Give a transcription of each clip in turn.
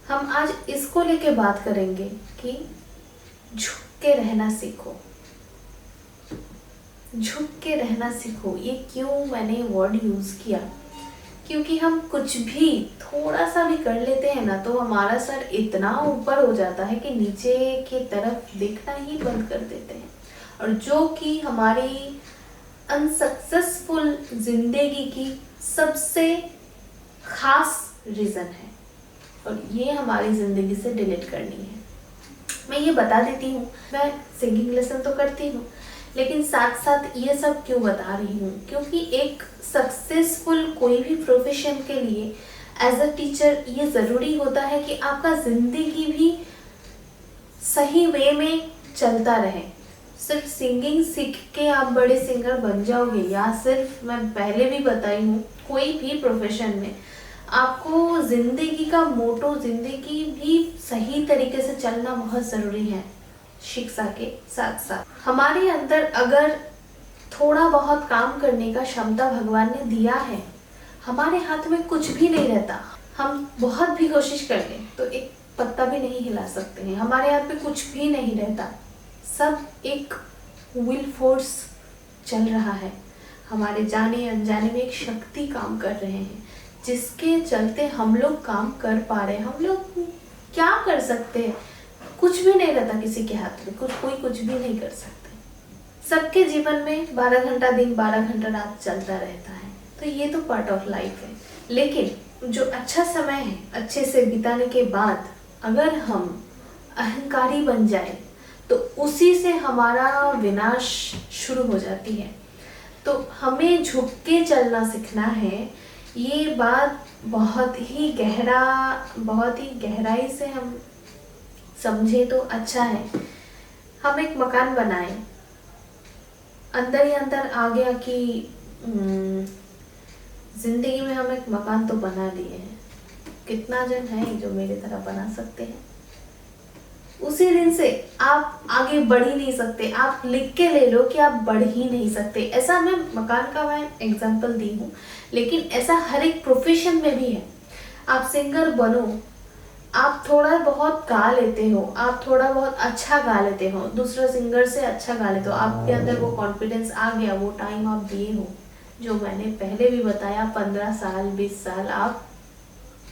हम आज इसको लेके बात करेंगे कि झुक के रहना सीखो। झुक के रहना सीखो, ये क्यों मैंने वर्ड यूज किया? क्योंकि हम कुछ भी थोड़ा सा भी कर लेते हैं ना तो हमारा सर इतना ऊपर हो जाता है कि नीचे की तरफ देखना ही बंद कर देते हैं, और जो कि हमारी अनसक्सेसफुल जिंदगी की सबसे खास रीज़न है, और ये हमारी ज़िंदगी से डिलीट करनी है। मैं ये बता देती हूँ, मैं सिंगिंग लेसन तो करती हूँ, लेकिन साथ साथ ये सब क्यों बता रही हूँ? क्योंकि एक सक्सेसफुल कोई भी प्रोफेशन के लिए एज अ टीचर ये ज़रूरी होता है कि आपका ज़िंदगी भी सही वे में चलता रहे। सिर्फ सिंगिंग सीख के आप बड़े सिंगर बन जाओगे, या सिर्फ, मैं पहले भी बताई हूँ, कोई भी प्रोफेशन में आपको ज़िंदगी का मोटो, ज़िंदगी भी सही तरीके से चलना बहुत ज़रूरी है। शिक्षा के साथ साथ हमारे अंदर अगर थोड़ा बहुत काम करने का क्षमता भगवान ने दिया है, हमारे हाथ में कुछ भी नहीं रहता। हम बहुत भी कोशिश कर लें तो एक पत्ता भी नहीं हिला सकते हैं, हमारे हाथ में कुछ भी नहीं रहता। सब एक विल फोर्स चल रहा है, हमारे जाने अनजाने में एक शक्ति काम कर रहे हैं, जिसके चलते हम लोग काम कर पा रहे हैं। हम लोग क्या कर सकते हैं? कुछ भी नहीं रहता किसी के हाथ में, कोई कुछ भी नहीं कर सकते। सबके जीवन में 12 घंटा दिन 12 घंटा रात चलता रहता है, तो ये तो पार्ट ऑफ लाइफ है। लेकिन जो अच्छा समय है अच्छे से बिताने के बाद अगर हम अहंकारी बन जाए तो उसी से हमारा विनाश शुरू हो जाती है। तो हमें झुक के चलना सीखना है। ये बात बहुत ही गहराई से हम समझे तो अच्छा है। हम एक मकान बनाए, अंदर ही अंदर आ गया कि जिंदगी में हम एक मकान तो बना लिए हैं। कितना जन है जो मेरी तरह बना सकते हैं? उसी दिन से आप आगे बढ़ ही नहीं सकते। आप लिख के ले लो कि आप बढ़ ही नहीं सकते। ऐसा मैं मकान का एग्जांपल दी हूँ, लेकिन ऐसा हर एक प्रोफेशन में भी है। आप सिंगर बनो, आप थोड़ा बहुत गा लेते हो, आप थोड़ा बहुत अच्छा गा लेते हो, दूसरा सिंगर से अच्छा गा लेते हो, आपके अंदर वो कॉन्फिडेंस आ गया, वो टाइम आप दिए हो, जो मैंने पहले भी बताया, 15 साल 20 साल आप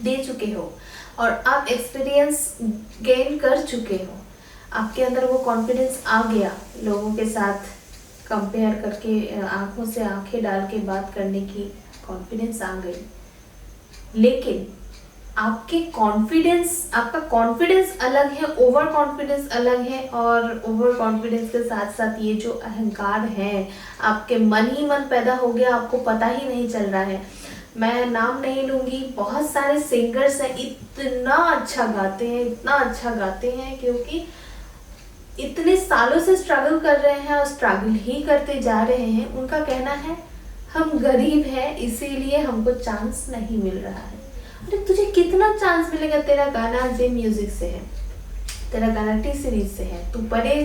दे चुके हो और आप एक्सपीरियंस गेन कर चुके हो। आपके अंदर वो कॉन्फिडेंस आ गया, लोगों के साथ कंपेयर करके आंखों से आंखें डाल के बात करने की कॉन्फिडेंस आ गई। लेकिन आपका कॉन्फिडेंस अलग है, ओवर कॉन्फिडेंस अलग है, और ओवर कॉन्फिडेंस के साथ साथ ये जो अहंकार है, आपके मन ही मन पैदा हो गया, आपको पता ही नहीं चल रहा है। मैं नाम नहीं लूंगी, बहुत सारे सिंगर्स हैं, इतना अच्छा गाते हैं क्योंकि इतने सालों से स्ट्रगल कर रहे हैं और स्ट्रगल ही करते जा रहे हैं। उनका कहना है हम गरीब हैं इसीलिए हमको चांस नहीं मिल रहा है। अरे तुझे कितना चांस मिलेगा? तेरा गाना जे म्यूजिक से है, तेरा गाना टी सीरीज से है, तू बड़े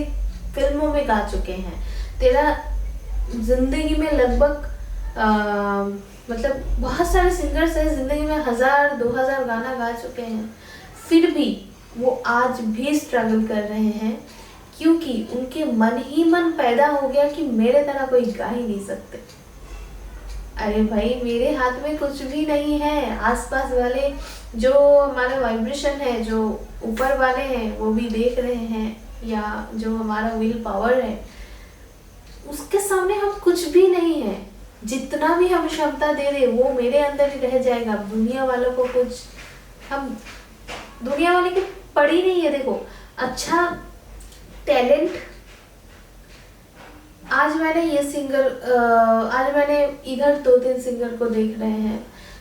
फिल्मों में गा चुके हैं, तेरा जिंदगी में लगभग मतलब बहुत सारे सिंगर्स हैं, जिंदगी में 1000-2000 गाना गा चुके हैं, फिर भी वो आज भी स्ट्रगल कर रहे हैं क्योंकि उनके मन ही मन पैदा हो गया कि मेरे तरह कोई गा ही नहीं सकते। अरे भाई, मेरे हाथ में कुछ भी नहीं है। आसपास वाले जो हमारा वाइब्रेशन है, जो ऊपर वाले हैं, वो भी देख रहे हैं, या जो हमारा विल पावर है, उसके सामने हम कुछ भी नहीं है। जितना भी हम क्षमता दे दे वो मेरे अंदर ही रह जाएगा। दुनिया वालों को कुछ, हम दुनिया वाले की पड़ी नहीं है। देखो, अच्छा टैलेंट, आज मैंने आज मैंने इधर 2-3 सिंगर को देख रहे हैं,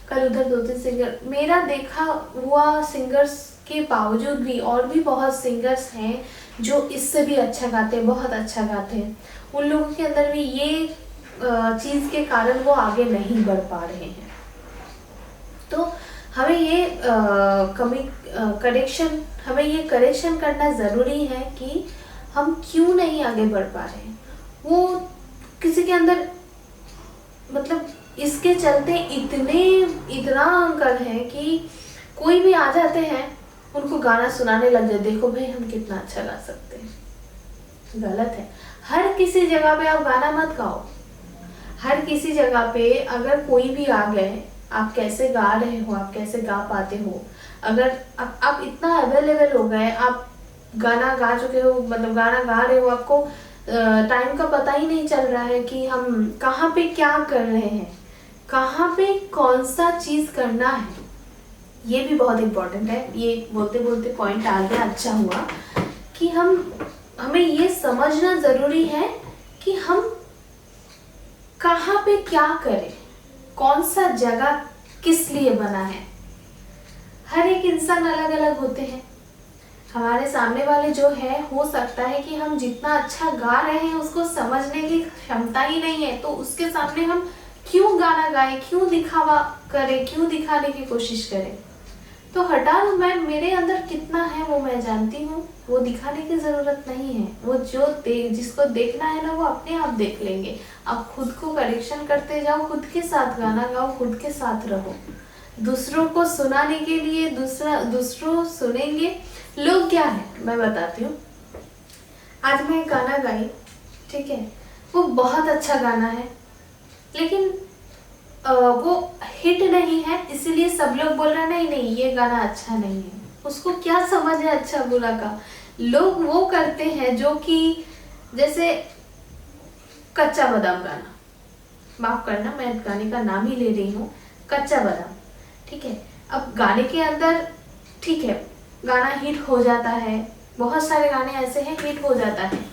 कल उधर 2-3 सिंगर, मेरा देखा हुआ सिंगर्स के बावजूद भी और भी बहुत सिंगर्स हैं जो इससे भी अच्छा गाते हैं, बहुत अच्छा गाते हैं। उन लोगों के अंदर भी ये चीज़ के कारण वो आगे नहीं बढ़ पा रहे हैं। तो हमें ये करेक्शन करना ज़रूरी है कि हम क्यों नहीं आगे बढ़ पा रहे हैं। वो किसी के अंदर, मतलब इसके चलते इतना अहंकार है कि कोई भी आ जाते हैं उनको गाना सुनाने लग जाए, देखो भाई हम कितना अच्छा गा सकते हैं। गलत है। हर किसी जगह पे आप गाना मत गाओ। हर किसी जगह पे अगर कोई भी आ गए, आप कैसे गा रहे हो, आप कैसे गा पाते हो, अगर आप इतना अवेलेबल हो गए, आप गाना गा चुके हो, मतलब गाना गा रहे हो, आपको टाइम का पता ही नहीं चल रहा है कि हम कहाँ पे क्या कर रहे हैं, कहाँ पे कौन सा चीज करना है। ये भी बहुत इम्पोर्टेंट है। ये बोलते बोलते पॉइंट आ गया, अच्छा हुआ कि हमें ये समझना जरूरी है कि हम कहाँ पे क्या करें, कौन सा जगह किस लिए बना है। हर एक इंसान अलग अलग होते हैं। हमारे सामने वाले जो है, हो सकता है कि हम जितना अच्छा गा रहे हैं उसको समझने की क्षमता ही नहीं है, तो उसके सामने हम क्यों गाना गाएं, क्यों दिखावा करें, क्यों दिखाने की कोशिश करें। तो हटा दो, मैं मेरे अंदर कितना है वो मैं जानती हूँ, वो दिखाने की जरूरत नहीं है। वो जिसको देखना है ना, वो अपने आप देख लेंगे। आप खुद को करेक्शन करते जाओ, खुद के साथ गाना गाओ, खुद के साथ रहो। दूसरों को सुनाने के लिए दूसरों सुनेंगे। लोग क्या है मैं बताती हूँ। आज मैं गाना गाई, ठीक है, वो बहुत अच्छा गाना है, लेकिन वो हिट नहीं है, इसीलिए सब लोग बोल रहे हैं नहीं नहीं ये गाना अच्छा नहीं है। उसको क्या समझ है अच्छा बुरा का। लोग वो करते हैं जो कि जैसे कच्चा बादाम गाना, माफ करना मैं गाने का नाम ही ले रही हूँ, कच्चा बादाम, ठीक है। अब गाने के अंदर ठीक है, गाना हिट हो जाता है, बहुत सारे गाने ऐसे हैं हिट हो जाता है,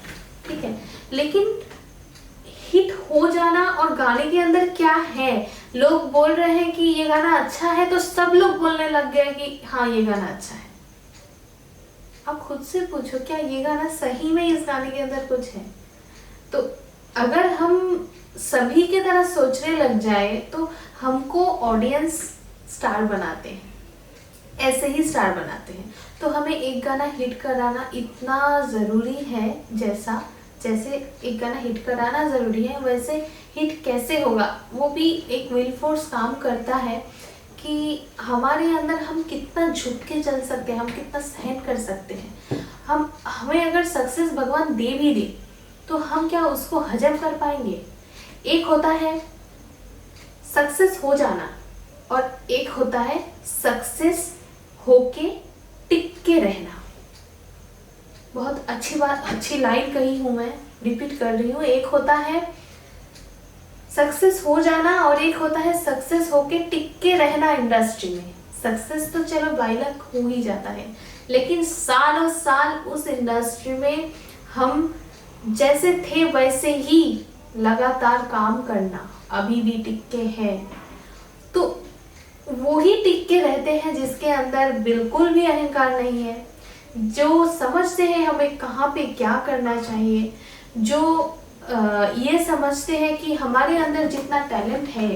ठीक है, लेकिन हिट हो जाना और गाने के अंदर क्या है। लोग बोल रहे हैं कि ये गाना अच्छा है, तो सब लोग बोलने लग गए कि हाँ ये गाना अच्छा है। आप खुद से पूछो, क्या ये गाना सही में इस गाने के अंदर कुछ है। तो अगर हम सभी की तरह सोचने लग जाए तो हमको ऑडियंस स्टार बनाते हैं, ऐसे ही स्टार बनाते हैं। तो हमें एक गाना हिट कराना इतना ज़रूरी है, जैसे एक गाना हिट कराना ज़रूरी है, वैसे हिट कैसे होगा वो भी एक विल फोर्स काम करता है कि हमारे अंदर हम कितना झुक के चल सकते हैं, हम कितना सहन कर सकते हैं। हमें अगर सक्सेस भगवान दे भी दे तो हम क्या उसको हजम कर पाएंगे। एक होता है सक्सेस हो जाना और एक होता है सक्सेस होके टिक के रहना। बहुत अच्छी बात, अच्छी लाइन कही हूं मैं, रिपीट कर रही हूँ। एक होता है सक्सेस हो जाना और एक होता है सक्सेस होके टिक के रहना इंडस्ट्री में। सक्सेस तो चलो बाइलक हो ही जाता है, लेकिन सालों साल उस इंडस्ट्री में हम जैसे थे वैसे ही लगातार काम करना, अभी भी टिक के है। तो वो ही टिक के रहते हैं जिसके अंदर बिल्कुल भी अहंकार नहीं है, जो समझते हैं हमें कहाँ पे क्या करना चाहिए, जो ये समझते हैं कि हमारे अंदर जितना टैलेंट है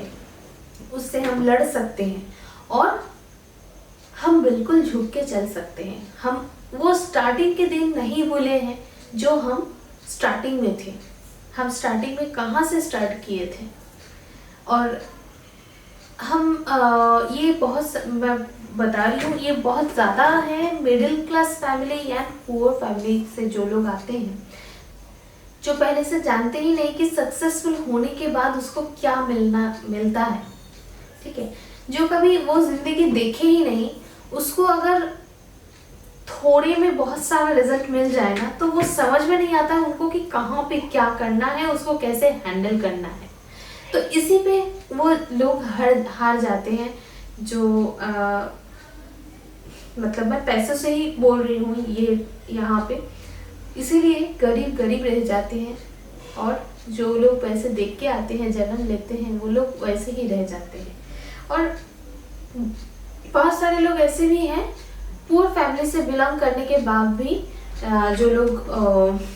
उससे हम लड़ सकते हैं और हम बिल्कुल झुक के चल सकते हैं। हम वो स्टार्टिंग के दिन नहीं भूले हैं जो हम स्टार्टिंग में थे। हम स्टार्टिंग में कहाँ से स्टार्ट किए थे। और हम ये बहुत, मैं बता रही हूँ, ये बहुत ज़्यादा है मिडिल क्लास फैमिली या पुअर फैमिली से जो लोग आते हैं, जो पहले से जानते ही नहीं कि सक्सेसफुल होने के बाद उसको क्या मिलता है, ठीक है। जो कभी वो जिंदगी देखे ही नहीं, उसको अगर थोड़े में बहुत सारा रिजल्ट मिल जाए ना, तो वो समझ में नहीं आता उनको कि कहाँ पे क्या करना है, उसको कैसे हैंडल करना है। तो इसी पे वो लोग हार जाते हैं। जो मतलब मैं पैसों से ही बोल रही हूँ ये यहाँ पे, इसीलिए गरीब गरीब रह जाते हैं और जो लोग पैसे देख के आते हैं, जन्म लेते हैं, वो लोग वैसे ही रह जाते हैं। और बहुत सारे लोग ऐसे भी हैं पुअर फैमिली से बिलोंग करने के बाद भी, जो लोग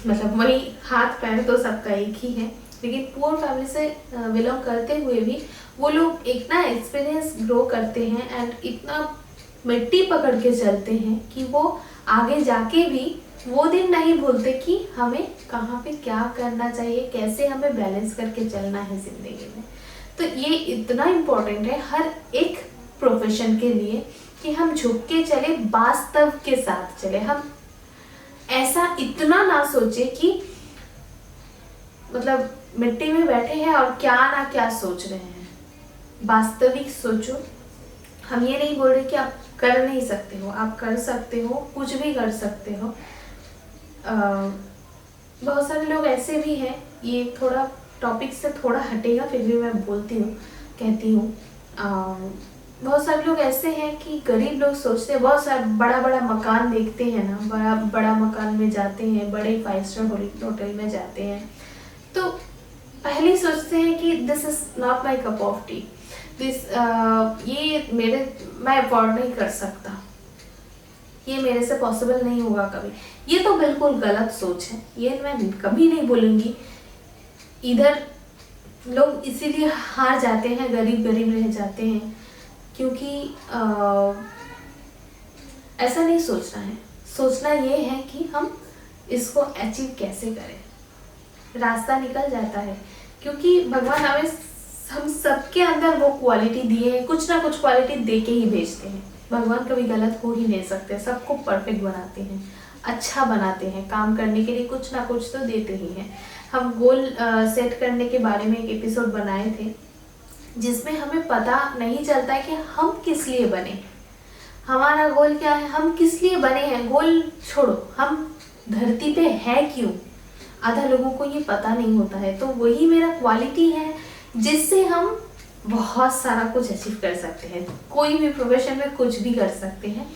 मतलब वही हाथ पैर तो सबका एक ही है, लेकिन पुअर फैमिली से बिलोंग करते हुए भी वो लोग इतना एक्सपीरियंस ग्रो करते हैं एंड इतना मिट्टी पकड़ के चलते हैं कि वो आगे जाके भी वो दिन नहीं भूलते कि हमें कहाँ पे क्या करना चाहिए, कैसे हमें बैलेंस करके चलना है ज़िंदगी में। तो ये इतना इम्पोर्टेंट है हर एक प्रोफेशन के लिए कि हम झुक के चले, वास्तव के साथ चले। हम ऐसा इतना ना सोचे कि मतलब मिट्टी में बैठे हैं और क्या ना क्या सोच रहे हैं। वास्तविक सोचो। हम ये नहीं बोल रहे कि आप कर नहीं सकते हो, आप कर सकते हो, कुछ भी कर सकते हो। बहुत सारे लोग ऐसे भी हैं, ये थोड़ा टॉपिक से थोड़ा हटेगा फिर भी मैं बोलती हूँ, कहती हूँ। बहुत सारे लोग ऐसे हैं कि गरीब लोग सोचते हैं, बहुत सारा बड़ा बड़ा मकान देखते हैं ना, बड़ा बड़ा मकान में जाते हैं, बड़े 5 स्टार होटल में जाते हैं, तो पहले ही सोचते हैं कि this is not my cup of T, ये मैं अफोर्ड नहीं कर सकता, ये मेरे से पॉसिबल नहीं होगा कभी। ये तो बिल्कुल गलत सोच है, ये मैं कभी नहीं बोलूँगी। इधर लोग इसीलिए हार जाते हैं, गरीब रह जाते हैं, क्योंकि ऐसा नहीं सोचना है। सोचना ये है कि हम इसको अचीव कैसे करें, रास्ता निकल जाता है। क्योंकि भगवान हमें, हम सबके अंदर वो क्वालिटी दिए हैं, कुछ ना कुछ क्वालिटी दे के ही भेजते हैं। भगवान कभी गलत हो ही नहीं सकते, सबको परफेक्ट बनाते हैं, अच्छा बनाते हैं, काम करने के लिए कुछ ना कुछ तो देते ही हैं। हम गोल सेट करने के बारे में एक एपिसोड बनाए थे, जिसमें हमें पता नहीं चलता है कि हम किस लिए बने, हमारा गोल क्या है, हम किस लिए बने हैं। गोल छोड़ो, हम धरती पे है क्यों, आधा लोगों को ये पता नहीं होता है। तो वही मेरा क्वालिटी है जिससे हम बहुत सारा कुछ अचीव कर सकते हैं, कोई भी प्रोफेशन में कुछ भी कर सकते हैं।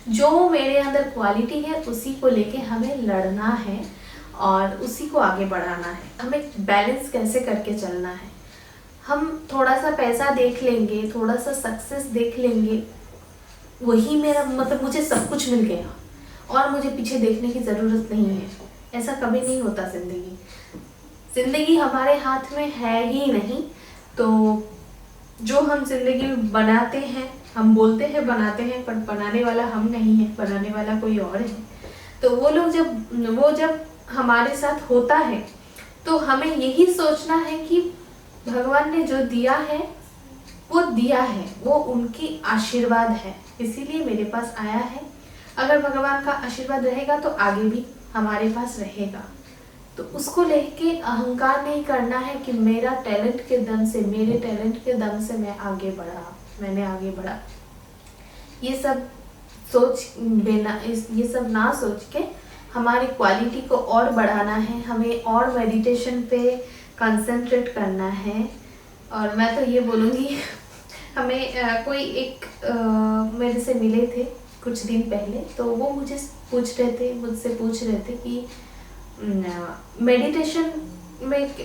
जो मेरे अंदर क्वालिटी है उसी को लेके हमें लड़ना है और उसी को आगे बढ़ाना है। हमें बैलेंस कैसे करके चलना है। हम थोड़ा सा पैसा देख लेंगे, थोड़ा सा सक्सेस देख लेंगे, वही मेरा मतलब मुझे सब कुछ मिल गया और मुझे पीछे देखने की ज़रूरत नहीं है, ऐसा कभी नहीं होता। ज़िंदगी हमारे हाथ में है ही नहीं। तो जो हम जिंदगी बनाते हैं, हम बोलते हैं बनाते हैं, पर बनाने वाला हम नहीं है, बनाने वाला कोई और है। तो वो जब हमारे साथ होता है तो हमें यही सोचना है कि भगवान ने जो दिया है वो दिया है, वो उनकी आशीर्वाद है, इसीलिए मेरे पास आया है। अगर भगवान का आशीर्वाद रहेगा तो आगे भी हमारे पास रहेगा। तो उसको लेके अहंकार नहीं करना है कि मेरा टैलेंट के दम से, मेरे टैलेंट के दम से मैंने आगे बढ़ा। ये सब ना सोच के हमारी क्वालिटी को और बढ़ाना है, हमें और मेडिटेशन पे कंसंट्रेट करना है। और मैं तो ये बोलूँगी हमें कोई एक मेरे से मिले थे कुछ दिन पहले, तो वो मुझसे पूछ रहे थे कि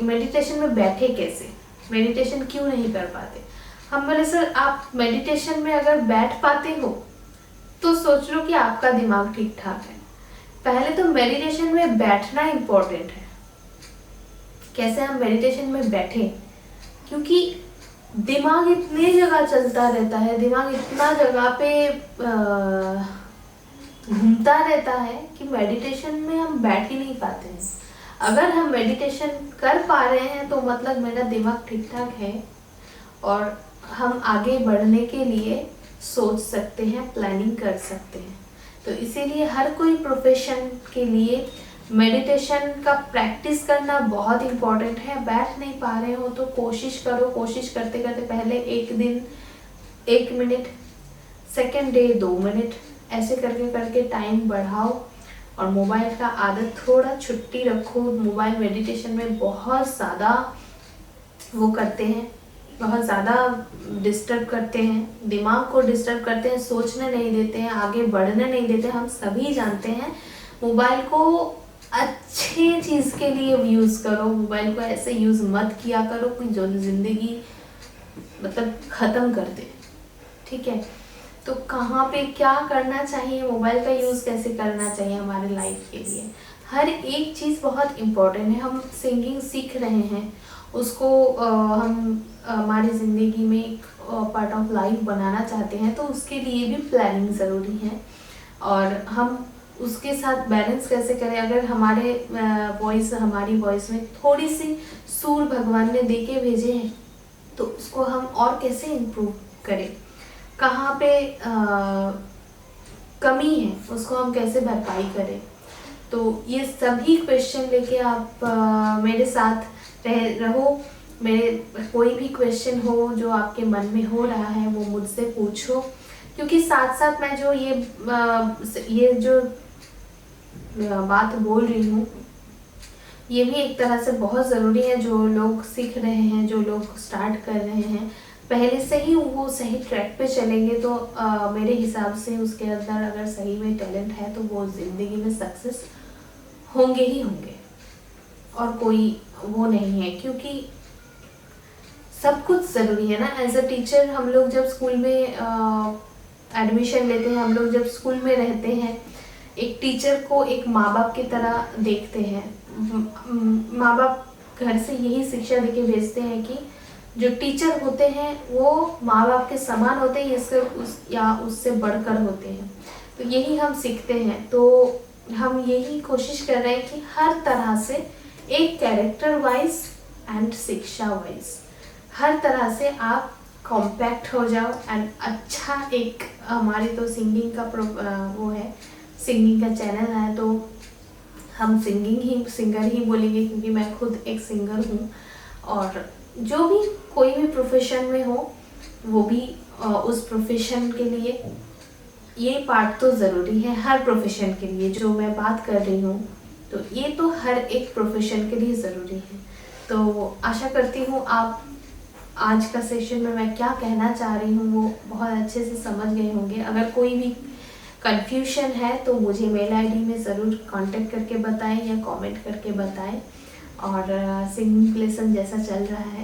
मेडिटेशन में बैठे कैसे, मेडिटेशन क्यों नहीं कर पाते। हम बोले सर, आप मेडिटेशन में अगर बैठ पाते हो तो सोच लो कि आपका दिमाग ठीक ठाक है। पहले तो मेडिटेशन में बैठना इम्पोर्टेंट है। कैसे हम मेडिटेशन में बैठे, क्योंकि दिमाग इतने जगह चलता रहता है, दिमाग इतना जगह पे घूमता रहता है कि मेडिटेशन में हम बैठ ही नहीं पाते हैं। अगर हम मेडिटेशन कर पा रहे हैं तो मतलब मेरा दिमाग ठीक ठाक है और हम आगे बढ़ने के लिए सोच सकते हैं, प्लानिंग कर सकते हैं। तो इसीलिए हर कोई प्रोफेशन के लिए मेडिटेशन का प्रैक्टिस करना बहुत इम्पोर्टेंट है। बैठ नहीं पा रहे हो तो कोशिश करो, कोशिश करते करते पहले एक दिन 1 मिनट, सेकेंड डे 2 मिनट, ऐसे करके करके टाइम बढ़ाओ। और मोबाइल का आदत थोड़ा छुट्टी रखो। मोबाइल मेडिटेशन में बहुत ज़्यादा वो करते हैं, बहुत ज़्यादा डिस्टर्ब करते हैं, दिमाग को डिस्टर्ब करते हैं, सोचने नहीं देते हैं, आगे बढ़ने नहीं देते। हम सभी जानते हैं। मोबाइल को अच्छे चीज़ के लिए यूज़ करो, मोबाइल को ऐसे यूज़ मत किया करो कि जो ज़िंदगी मतलब ख़त्म कर दे। ठीक है, तो कहाँ पे क्या करना चाहिए, मोबाइल का यूज़ कैसे करना चाहिए हमारे लाइफ के लिए, हर एक चीज़ बहुत इम्पोर्टेंट है। हम सिंगिंग सीख रहे हैं, उसको हम हमारी ज़िंदगी में एक पार्ट ऑफ लाइफ बनाना चाहते हैं, तो उसके लिए भी प्लानिंग ज़रूरी है। और हम उसके साथ बैलेंस कैसे करें। अगर हमारी वॉइस में थोड़ी सी सुर भगवान ने दे के भेजे हैं तो उसको हम और कैसे इम्प्रूव करें। कहाँ पे कमी है उसको हम कैसे भरपाई करें। तो ये सभी क्वेश्चन लेके आप मेरे साथ रहो। मेरे कोई भी क्वेश्चन हो जो आपके मन में हो रहा है वो मुझसे पूछो, क्योंकि साथ साथ मैं जो ये जो बात बोल रही हूँ ये भी एक तरह से बहुत ज़रूरी है। जो लोग सीख रहे हैं, जो लोग स्टार्ट कर रहे हैं, पहले से ही वो सही ट्रैक पे चलेंगे तो मेरे हिसाब से उसके अंदर अगर सही में टैलेंट है तो वो ज़िंदगी में सक्सेस होंगे ही होंगे, और कोई वो नहीं है। क्योंकि सब कुछ ज़रूरी है ना। एज अ टीचर हम लोग जब स्कूल में एडमिशन लेते हैं, हम लोग जब स्कूल में रहते हैं, एक टीचर को एक माँ बाप की तरह देखते हैं। माँ बाप घर से यही शिक्षा देके भेजते हैं कि जो टीचर होते हैं वो माँ बाप के समान होते हैं, या उससे बढ़कर होते हैं। तो यही हम सीखते हैं। तो हम यही कोशिश कर रहे हैं कि हर तरह से एक कैरेक्टर वाइज एंड शिक्षा वाइज हर तरह से आप कॉम्पैक्ट हो जाओ एंड अच्छा एक हमारी तो सिंगिंग का वो है, सिंगिंग का चैनल है, तो हम सिंगर ही बोलेंगे क्योंकि मैं खुद एक सिंगर हूँ। और जो भी कोई भी प्रोफेशन में हो वो भी उस प्रोफेशन के लिए ये पार्ट तो ज़रूरी है। हर प्रोफेशन के लिए जो मैं बात कर रही हूँ तो ये तो हर एक प्रोफेशन के लिए ज़रूरी है। तो आशा करती हूँ आप आज का सेशन में मैं क्या कहना चाह रही हूँ वो बहुत अच्छे से समझ गए होंगे। अगर कोई भी कंफ्यूजन है तो मुझे मेल आईडी में ज़रूर कांटेक्ट करके बताएं या कमेंट करके बताएं। और सिंगिंग लेसन जैसा चल रहा है